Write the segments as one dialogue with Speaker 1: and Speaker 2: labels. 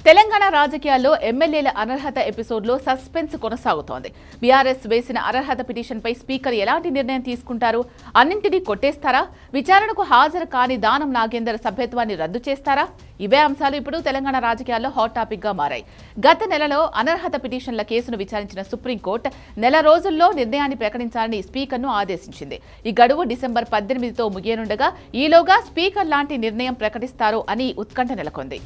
Speaker 1: తెలంగాణ రాజకీయాల్లో ఎమ్మెల్యేల అనర్హత ఎపిసోడ్లో సస్పెన్స్ కొనసాగుతోంది. బీఆర్ఎస్ వేసిన అనర్హత పిటిషన్పై స్పీకర్ ఎలాంటి నిర్ణయం తీసుకుంటారు? అన్నింటినీ కొట్టేస్తారా? విచారణకు హాజరు కాని దానం నాగేందర్ సభ్యత్వాన్ని రద్దు చేస్తారా? ఇవే అంశాలు ఇప్పుడు తెలంగాణ రాజకీయాల్లో హాట్ టాపిక్ గా మారాయి. గత నెలలో అనర్హత పిటిషన్ల కేసును విచారించిన సుప్రీంకోర్టు నెల రోజుల్లో నిర్ణయాన్ని ప్రకటించాలని స్పీకర్ను ఆదేశించింది. ఈ గడువు డిసెంబర్ 18తో ముగియనుండగా ఈలోగా స్పీకర్ లాంటి నిర్ణయం ప్రకటిస్తారో అని ఉత్కంఠ నెలకొంది.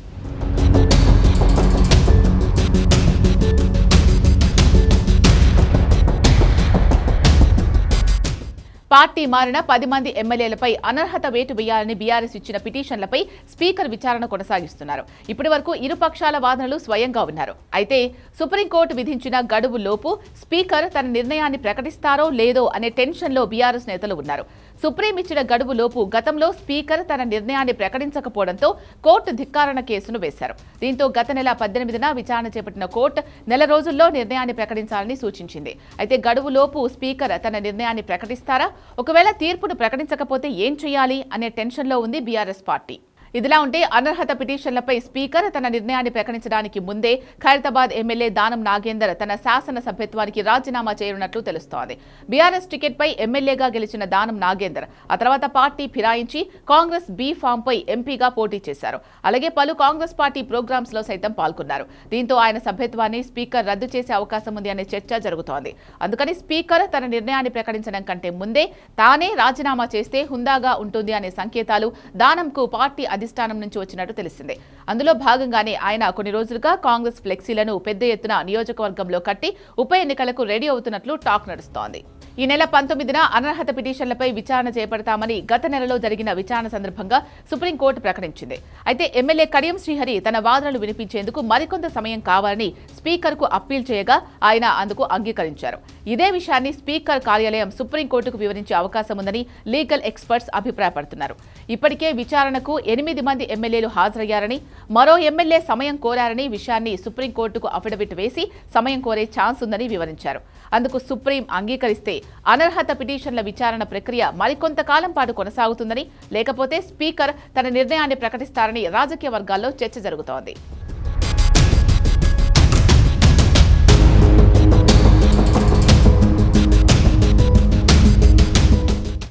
Speaker 1: పార్టీ మారిన 10 మంది ఎమ్మెల్యేలపై అనర్హత వేటు వేయాలని బీఆర్ఎస్ ఇచ్చిన పిటిషన్లపై స్పీకర్ విచారణ కొనసాగిస్తున్నారు. ఇప్పటి వరకు ఇరు పక్షాల వాదనలు స్వయంగా ఉన్నారు. అయితే సుప్రీంకోర్టు విధించిన గడువు లోపు స్పీకర్ తన నిర్ణయాన్ని ప్రకటిస్తారో లేదో అనే టెన్షన్లో బీఆర్ఎస్ నేతలు ఉన్నారు. సుప్రీం ఇచ్చిన గడువు లోపు గతంలో స్పీకర్ తన నిర్ణయాన్ని ప్రకటించకపోవడంతో కోర్టు ధిక్కారణ కేసును వేశారు. దీంతో గత నెల 18న విచారణ చేపట్టిన కోర్టు నెల రోజుల్లో నిర్ణయాన్ని ప్రకటించాలని సూచించింది. అయితే గడువు లోపు స్పీకర్ తన నిర్ణయాన్ని ప్రకటిస్తారా? ఒకవేళ తీర్పును ప్రకటించకపోతే ఏం చేయాలి అనే టెన్షన్లో ఉంది బీఆర్ఎస్ పార్టీ. ఇదిలా ఉంటే అనర్హత పిటిషన్లపై స్పీకర్ తన నిర్ణయాన్ని ప్రకటించడానికి ముందే ఖైరతాబాద్ ఎమ్మెల్యే దానం నాగేందర్ తన శాసన సభ్యత్వానికి రాజీనామా చేయనున్నట్లు తెలుస్తోంది. బీఆర్ఎస్ టికెట్పై ఎమ్మెల్యేగా గెలిచిన దానం నాగేందర్ ఆ తర్వాత పార్టీ ఫిరాయించి కాంగ్రెస్ బీ ఫామ్ పై ఎంపీగా పోటీ చేశారు. అలాగే పలు కాంగ్రెస్ పార్టీ ప్రోగ్రామ్స్ లో సైతం పాల్గొన్నారు. దీంతో ఆయన సభ్యత్వాన్ని స్పీకర్ రద్దు చేసే అవకాశం ఉంది అనే చర్చ జరుగుతోంది. అందుకని స్పీకర్ తన నిర్ణయాన్ని ప్రకటించడం కంటే ముందే తానే రాజీనామా చేస్తే హుందాగా ఉంటుంది అనే సంకేతాలు దానంకు పార్టీ అధిష్టానం నుంచి వచ్చినట్టు తెలిసిందే. అందులో భాగంగానే ఆయన కొన్ని రోజులుగా కాంగ్రెస్ ఫ్లెక్సీలను పెద్ద ఎత్తున నియోజకవర్గంలో కట్టి ఉప ఎన్నికలకు రెడీ అవుతున్నట్లు టాక్ నడుస్తోంది. ఈ నెల 19న అనర్హత పిటిషన్లపై విచారణ చేపడతామని గత నెలలో జరిగిన విచారణ సందర్భంగా సుప్రీంకోర్టు ప్రకటించింది. అయితే ఎమ్మెల్యే కడియం శ్రీహరి తన వాదనలు వినిపించేందుకు మరికొంత సమయం కావాలని స్పీకర్కు అప్పీల్ చేయగా ఆయన అందుకు అంగీకరించారు. ఇదే విషయాన్ని స్పీకర్ కార్యాలయం సుప్రీంకోర్టుకు వివరించే అవకాశం ఉందని లీగల్ ఎక్స్పర్ట్స్ అభిప్రాయపడుతున్నారు. ఇప్పటికే విచారణకు 8 మంది ఎమ్మెల్యేలు హాజరయ్యారని, మరో ఎమ్మెల్యే సమయం కోరారని విషయాన్ని సుప్రీంకోర్టుకు అఫిడవిట్ వేసి సమయం కోరే ఛాన్స్ ఉందని వివరించారు. అందుకు సుప్రీం అంగీకరిస్తే అనర్హత పిటిషన్ల విచారణ ప్రక్రియ మరికొంతకాలం పాటు కొనసాగుతుందని, లేకపోతే స్పీకర్ తన నిర్ణయాన్ని ప్రకటిస్తారని రాజకీయ వర్గాల్లో చర్చ జరుగుతోంది.